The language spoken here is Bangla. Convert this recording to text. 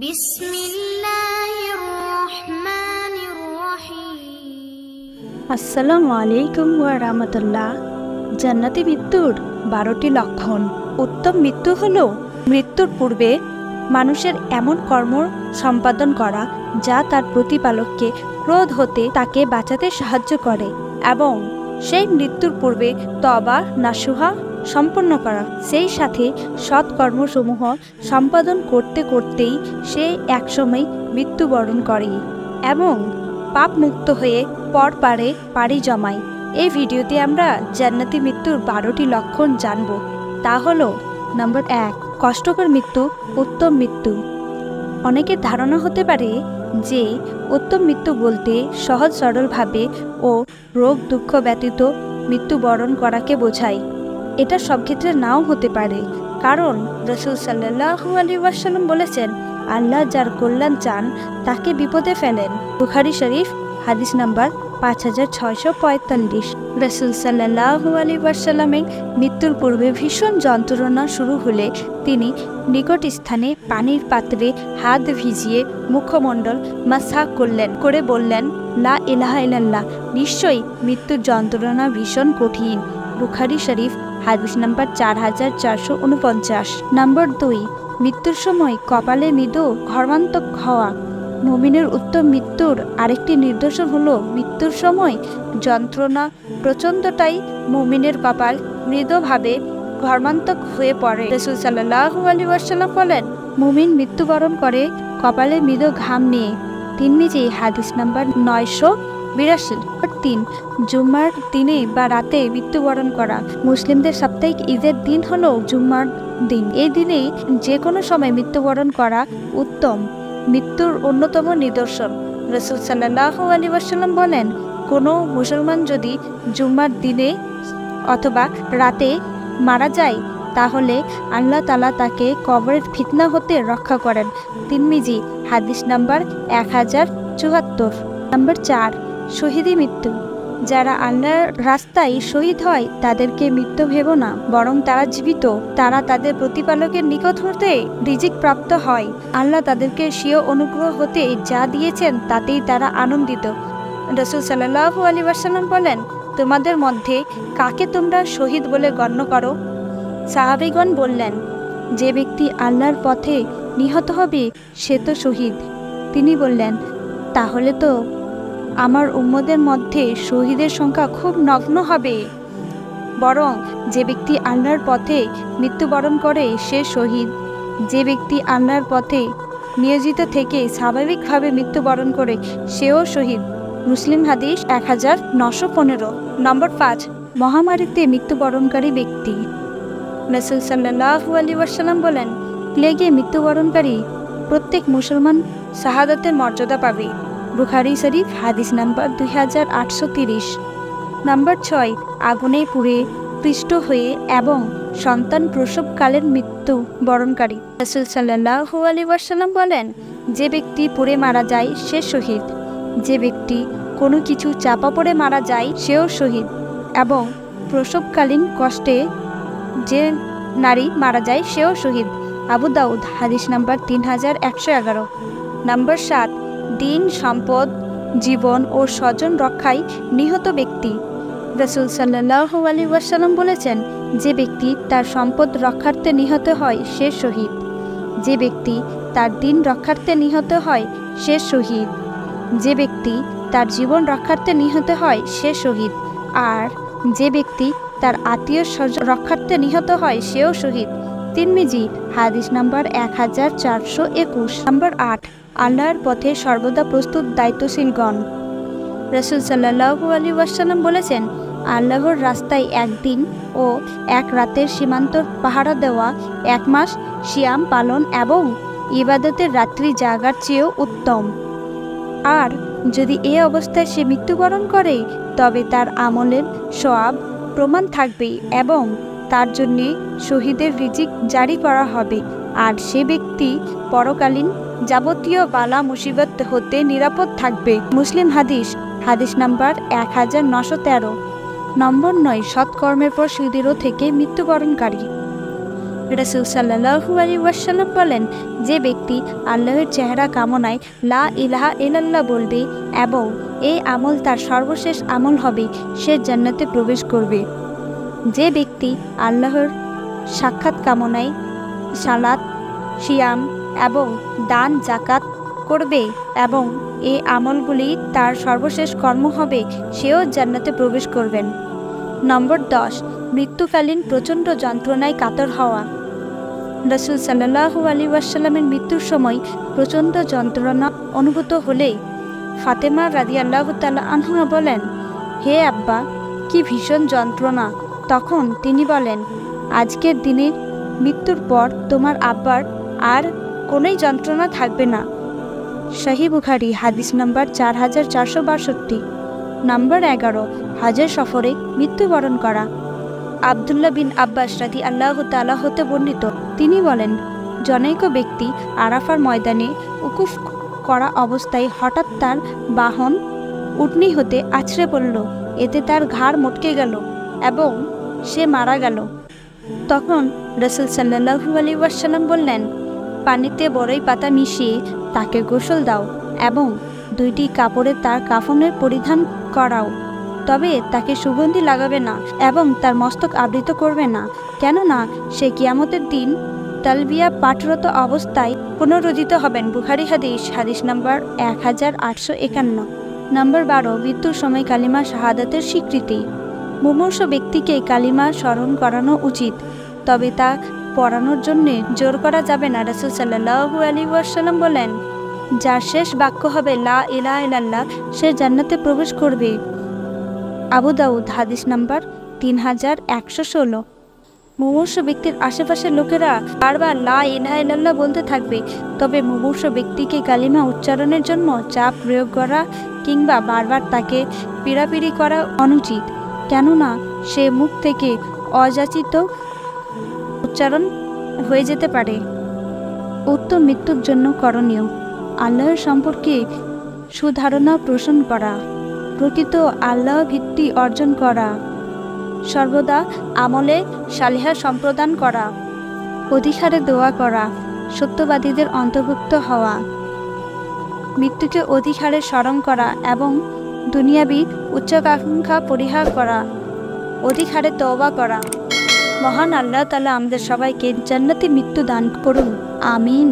বিসমিল্লাহির রহমানির রহিম। আসসালামু আলাইকুম ওয়া রাহমাতুল্লাহ। জান্নাতি মৃত্যুর 12টি লক্ষণ। উত্তম মৃত্যু হলো মৃত্যুর পূর্বে মানুষের এমন কর্ম সম্পাদন করা যা তার প্রতিপালককে ক্রোধ হতে তাকে বাঁচাতে সাহায্য করে এবং সেই মৃত্যুর পূর্বে তওবা নাসুহা সম্পন্ন করা। সেই সাথে সৎকর্মসমূহ সম্পাদন করতে করতেই সে একসময় মৃত্যুবরণ করে এবং পাপ মুক্ত হয়ে পরপারে পাড়ি জমায়। এই ভিডিওতে আমরা জান্নাতি মৃত্যুর 12টি লক্ষণ জানব। তা হলো নম্বর 1, কষ্টকর মৃত্যু, উত্তম মৃত্যু। অনেকের ধারণা হতে পারে যে উত্তম মৃত্যু বলতে সহজ সরলভাবে ও রোগ দুঃখ ব্যতীত মৃত্যুবরণ করাকে বোঝায়। এটা সব ক্ষেত্রে নাও হতে পারে, কারণ রাসূল সাল্লাল্লাহু আলাইহি ওয়াসাল্লাম বলেছেন, আল্লাহ যার কল্যাণ চান তাকে বিপদে ফেলেন। বুখারী শরীফ হাদিস নাম্বার 5645। রাসূল সাল্লাল্লাহু আলাইহি ওয়াসাল্লামের মৃত্যুর পূর্বে ভীষণ যন্ত্রণা শুরু হলে তিনি নিকট স্থানে পানির পাত্রে হাত ভিজিয়ে মুখমণ্ডল মাসহা করে বললেন, লা ইলাহা ইল্লাল্লাহ। নিশ্চয়ই মৃত্যুর যন্ত্রণা ভীষণ কঠিন। বুখারী শরীফ হাদিস নাম্বার 4449। নম্বর 2, মৃত্যুর সময় কপালে মৃদু ঘর্মান্তক হওয়া। মুমিনের উত্তম মৃত্যুর আরেকটি নিদর্শন হলো মৃত্যুর সময় যন্ত্রণা প্রচণ্ডটাই মুমিনের কপাল মৃদুভাবে ঘর্মান্তক হয়ে পড়ে। রাসূল সাল্লাল্লাহু আলাইহি ওয়াসাল্লাম বলেন, মুমিন মৃত্যুবরণ করে কপালে মৃদু ঘাম নিয়ে। তিরমিজি হাদিস নাম্বার 982। 3, জুম্মার দিনে বা রাতে মৃত্যুবরণ করা। মুসলিমদের সাপ্তাহিক ঈদের দিন হলো জুম্মার দিন। এই দিনে যে কোনো সময় মৃত্যুবরণ করা উত্তম মৃত্যুর অন্যতম নিদর্শন। রাসূল সাল্লাল্লাহু আলাইহি ওয়াসাল্লাম বলেন, কোনো মুসলমান যদি জুম্মার দিনে অথবা রাতে মারা যায় তাহলে আল্লাহ তাআলা তাকে কবরের ফিতনা হতে রক্ষা করেন। তিরমিজি হাদিস নাম্বার 1074। নম্বর 4, শহীদি মৃত্যু। যারা আল্লাহর রাস্তায় শহীদ হয় তাদেরকে মৃত্যু ভেবো না, বরং তারা জীবিত। তারা তাদের প্রতিপালকের নিকট হতে রিজিক প্রাপ্ত হয়। আল্লাহ তাদেরকে স্বীয় অনুগ্রহ হতে যা দিয়েছেন তাতেই তারা আনন্দিত। রাসূল সাল্লাল্লাহু আলাইহি ওয়াসাল্লাম বলেন, তোমাদের মধ্যে কাকে তোমরা শহীদ বলে গণ্য করো? সাহাবীগণ বললেন, যে ব্যক্তি আল্লাহর পথে নিহত হবে সে তো শহীদ। তিনি বললেন, তাহলে তো আমার উম্মতের মধ্যে শহীদের সংখ্যা খুব নগ্ন হবে। বরং যে ব্যক্তি আল্লাহর পথে মৃত্যুবরণ করে সে শহীদ। যে ব্যক্তি আল্লাহর পথে নিয়োজিত থেকে স্বাভাবিকভাবে মৃত্যুবরণ করে সেও শহীদ। মুসলিম হাদিস 1915। নম্বর 5, মহামারীতে মৃত্যুবরণকারী ব্যক্তি। রাসূল সাল্লাল্লাহু আলাইহি ওয়াসাল্লাম বলেন, প্লেগে মৃত্যুবরণকারী প্রত্যেক মুসলমান শাহাদাতের মর্যাদা পাবে। বুখারী শরীফ হাদিস নাম্বার 2830। নম্বর 6, আগুনে পুড়ে পৃষ্ঠ হয়ে এবং সন্তান প্রসবকালের মৃত্যু বরণকারী। রাসূল সাল্লাল্লাহু আলাইহি ওয়াসাল্লাম বলেন, যে ব্যক্তি পুড়ে মারা যায় সে শহীদ। যে ব্যক্তি কোনো কিছু চাপা পড়ে মারা যায় সেও শহীদ। এবং প্রসবকালীন কষ্টে যে নারী মারা যায় সেও শহীদ। আবু দাউদ হাদিস নাম্বার 3111। নম্বর 7, দিন, সম্পদ, জীবন ও স্বজন রক্ষায় নিহত ব্যক্তি। রাসূল সাল্লাল্লাহু আলাইহি ওয়াসাল্লাম বলেছেন, যে ব্যক্তি তার সম্পদ রক্ষার্থে নিহত হয় সে শহীদ। যে ব্যক্তি তার দিন রক্ষার্থে নিহত হয় সে শহীদ। যে ব্যক্তি তার জীবন রক্ষার্থে নিহত হয় সে শহীদ। আর যে ব্যক্তি তার আত্মীয় স্বজন রক্ষার্থে নিহত হয় সেও শহীদ। তিরমিজি হাদিস নাম্বার 1421। নম্বর 8, আল্লাহর পথে সর্বদা প্রস্তুত দায়িত্বশীলগণ। রাসূল সাল্লাল্লাহু আলাইহি ওয়াসাল্লাম বলেছেন, আল্লাহর রাস্তায় একদিন ও এক রাতের সীমান্ত পাহারা দেওয়া 1 মাস সিয়াম পালন এবং ইবাদতের রাত্রি জাগার চেয়েও উত্তম। আর যদি এ অবস্থায় সে মৃত্যুবরণ করে তবে তার আমলের সওয়াব প্রমাণ থাকবে এবং তার জন্যে শহীদের রিজিক জারি করা হবে। আর সে ব্যক্তি পরকালীন যাবতীয় বালা মুসিবত হতে নিরাপদ থাকবে। মুসলিম হাদিস নাম্বার 1913। নম্বর 9, সৎকর্মের পর সুদৃঢ় থেকে মৃত্যুবরণকারী। রাসূল সাল্লাল্লাহু আলাইহি ওয়াসাল্লাম বলেন, যে ব্যক্তি আল্লাহর চেহারা কামনায় লা ইলাহা ইল্লাল্লাহ বলবে এবং এই আমল তার সর্বশেষ আমল হবে, সে জান্নাতে প্রবেশ করবে। যে ব্যক্তি আল্লাহর সাক্ষাৎ কামনায় সালাত, সিয়াম এবং দান জাকাত করবে এবং এই আমলগুলি তার সর্বশেষ কর্ম হবে, সেও জান্নাতে প্রবেশ করবেন। নম্বর 10, মৃত্যুকালীন প্রচণ্ড যন্ত্রণায় কাতর হওয়া। রাসূল সাল্লাল্লাহু আলাইহি ওয়াসাল্লামের মৃত্যুর সময় প্রচণ্ড যন্ত্রণা অনুভূত হলে ফাতেমা রাদিয়াল্লাহু তাআলা আনহা বলেন, হে আব্বা, কি ভীষণ যন্ত্রণা। তখন তিনি বলেন, আজকের দিনের মৃত্যুর পর তোমার আব্বার আর কোনোই যন্ত্রণা থাকবে না। সহিহ বুখারী হাদিস নাম্বার 4462। নম্বর 11, হজের সফরে মৃত্যুবরণ করা। আব্দুল্লাহ বিন আব্বাস রাদিয়াল্লাহু তাআলা হতে বর্ণিত, তিনি বলেন, জনৈক ব্যক্তি আরাফার ময়দানে উকুফ করা অবস্থায় হঠাৎ তার বাহন উটনি হতে আছড়ে পড়ল। এতে তার ঘাড় মটকে গেল এবং সে মারা গেল। তখন রাসূল সাল্লাল্লাহু আলাইহি ওয়াসাল্লাম বললেন, পানিতে বড়ই পাতা মিশিয়ে তাকে গোসল দাও এবং 2টি কাপড়ে তার কাফনের পরিধান করাও। তবে তাকে সুগন্ধি লাগাবে না এবং তার মস্তক আবৃত করবে না, কেননা সে কিয়ামতের দিন তালবিয়া পাঠরত অবস্থায় পুনরুদিত হবেন। বুখারী হাদিস নাম্বার 1851। নম্বর 12, মৃত্যুর সময় কালিমা শাহাদাতের স্বীকৃতি। মুমূর্ষ ব্যক্তিকে কালিমা স্মরণ করানো উচিত, তবে তা পড়ানোর জন্য জোর করা যাবে না। রাসূল সাল্লাল্লাহু আলাইহি ওয়াসাল্লাম বলেন, যার শেষ বাক্য হবে লা ইলাহা ইল্লাল্লাহ, সে জান্নাতে প্রবেশ করবে। আবু দাউদ হাদিস নাম্বার 3116। মুমূর্ষ ব্যক্তির আশেপাশের লোকেরা বারবার লা ইলাহা ইল্লাল্লাহ বলতে থাকবে, তবে মুমূর্ষ ব্যক্তিকে কালিমা উচ্চারণের জন্য চাপ প্রয়োগ করা কিংবা বারবার তাকে পীড়াপিড়ি করা অনুচিত, কেননা সে মুখ থেকে অযাচিত উচ্চারণ হয়ে যেতে পারে। উত্তম মৃত্যুর জন্য করণীয়: আল্লাহর সম্পর্কে সুধারণা পোষণ করা, প্রকৃত আল্লাহ ভিত্তি অর্জন করা, সর্বদা আমলে সালিহা সম্প্রদান করা, অধিকারে দোয়া করা, সত্যবাদীদের অন্তর্ভুক্ত হওয়া, মৃত্যুকে অধিকারে স্মরণ করা এবং দুনিয়াবি উচ্চাকাঙ্ক্ষা পরিহার করা, অধিকারে তওবা করা। মহান আল্লাহ তাআলা আমাদের সবাইকে জান্নাতি মৃত্যু দান করুন। আমিন।